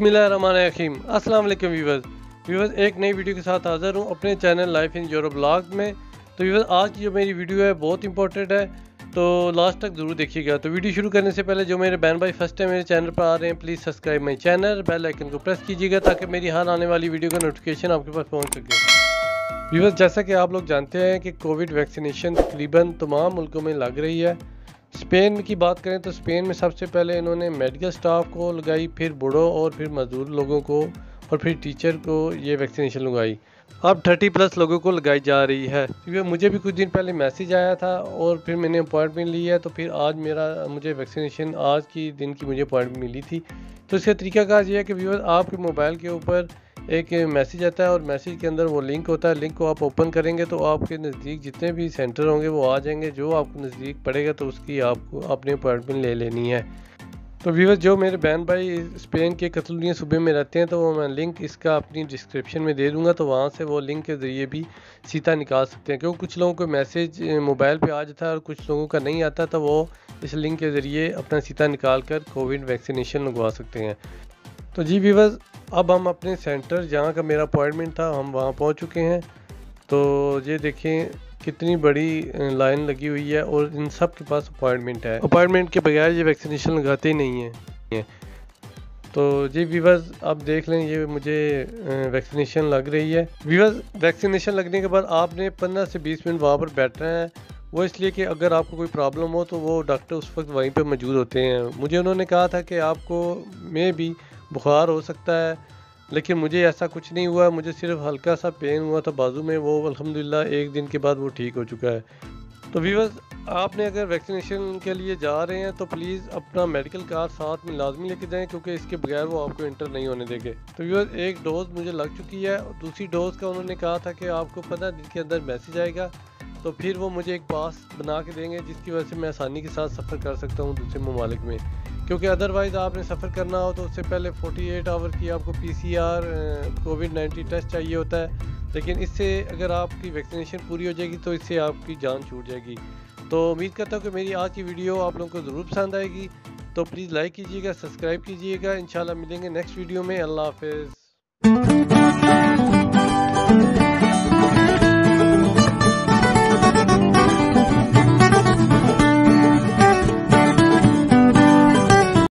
बिस्मिल्लाहिर्रहमानिर्रहीम। अस्सलाम वालेकुम व्यूवर्स, एक नई वीडियो के साथ हाज़िर हूँ अपने channel life in Europe blog में। तो व्यूवर्स, आज की जो मेरी वीडियो है बहुत इंपॉर्टेंट है, तो लास्ट तक ज़रूर देखिएगा। तो वीडियो शुरू करने से पहले जो मेरे बहन भाई फर्स्ट टाइम मेरे चैनल पर आ रहे हैं, please subscribe my channel, bell icon को प्रेस कीजिएगा ताकि मेरी हर आने वाली वीडियो का नोटिफिकेशन आपके पास पहुँच सके। व्यूवर्स, जैसा कि आप लोग जानते हैं कि कोविड वैक्सीनेशन तकरीबन तमाम मुल्कों में लग रही है। स्पेन की बात करें तो स्पेन में सबसे पहले इन्होंने मेडिकल स्टाफ को लगाई, फिर बूढ़ों और फिर मजदूर लोगों को और फिर टीचर को ये वैक्सीनेशन लगाई। अब 30+ लोगों को लगाई जा रही है। क्योंकि मुझे भी कुछ दिन पहले मैसेज आया था और फिर मैंने अपॉइंटमेंट ली है, तो फिर आज मुझे वैक्सीनेशन आज की दिन की मुझे अपॉइंटमेंट मिली थी। तो इसका तरीकाकार ये है कि व्यूअर, आपके मोबाइल के ऊपर एक मैसेज आता है और मैसेज के अंदर वो लिंक होता है। लिंक को आप ओपन करेंगे तो आपके नज़दीक जितने भी सेंटर होंगे वो आ जाएंगे। जो आपको नज़दीक पड़ेगा तो उसकी आपको अपनी अपॉइंटमेंट ले लेनी है। तो व्यूअर्स, जो मेरे बहन भाई स्पेन के कतलूनिया सूबे में रहते हैं, तो वो मैं लिंक इसका अपनी डिस्क्रिप्शन में दे दूंगा, तो वहाँ से वो लिंक के ज़रिए भी सीधा निकाल सकते हैं। क्योंकि कुछ लोगों को मैसेज मोबाइल पे आ जाता है और कुछ लोगों का नहीं आता, तो वो इस लिंक के ज़रिए अपना सीधा निकाल कर कोविड वैक्सीनेशन लगवा सकते हैं। तो जी व्यूअर्स, अब हम अपने सेंटर जहाँ का मेरा अपॉइंटमेंट था हम वहाँ पहुँच चुके हैं। तो ये देखें कितनी बड़ी लाइन लगी हुई है और इन सब के पास अपॉइंटमेंट है। अपॉइंटमेंट के बगैर ये वैक्सीनेशन लगाते ही नहीं हैं। तो जी व्यूअर्स, आप देख लें ये मुझे वैक्सीनेशन लग रही है। व्यूअर्स, वैक्सीनेशन लगने के बाद आपने 15 से 20 मिनट वहाँ पर बैठना है। वो इसलिए कि अगर आपको कोई प्रॉब्लम हो तो वो डॉक्टर उस वक्त वहीं पर मौजूद होते हैं। मुझे उन्होंने कहा था कि आपको में भी बुखार हो सकता है, लेकिन मुझे ऐसा कुछ नहीं हुआ। मुझे सिर्फ हल्का सा पेन हुआ था बाजू में, वो अल्हम्दुलिल्लाह एक दिन के बाद वो ठीक हो चुका है। तो व्यूअर्स, आपने अगर वैक्सीनेशन के लिए जा रहे हैं तो प्लीज़ अपना मेडिकल कार्ड साथ में लाजमी लेके जाएं, क्योंकि इसके बगैर वो आपको इंटर नहीं होने देंगे। तो व्यूअर्स, एक डोज मुझे लग चुकी है और दूसरी डोज का उन्होंने कहा था कि आपको 15 दिन के अंदर मैसेज आएगा, तो फिर वो मुझे एक पास बना के देंगे जिसकी वजह से मैं आसानी के साथ सफ़र कर सकता हूँ दूसरे ममालिक में। क्योंकि अदरवाइज़ आपने सफ़र करना हो तो उससे पहले 48 आवर की आपको PCR कोविड-19 टेस्ट चाहिए होता है। लेकिन इससे अगर आपकी वैक्सीनेशन पूरी हो जाएगी तो इससे आपकी जान छूट जाएगी। तो उम्मीद करता हूँ कि मेरी आज की वीडियो आप लोगों को ज़रूर पसंद आएगी। तो प्लीज़ लाइक कीजिएगा, सब्सक्राइब कीजिएगा। इंशाल्लाह मिलेंगे नेक्स्ट वीडियो में। अल्लाह हाफ़िज़।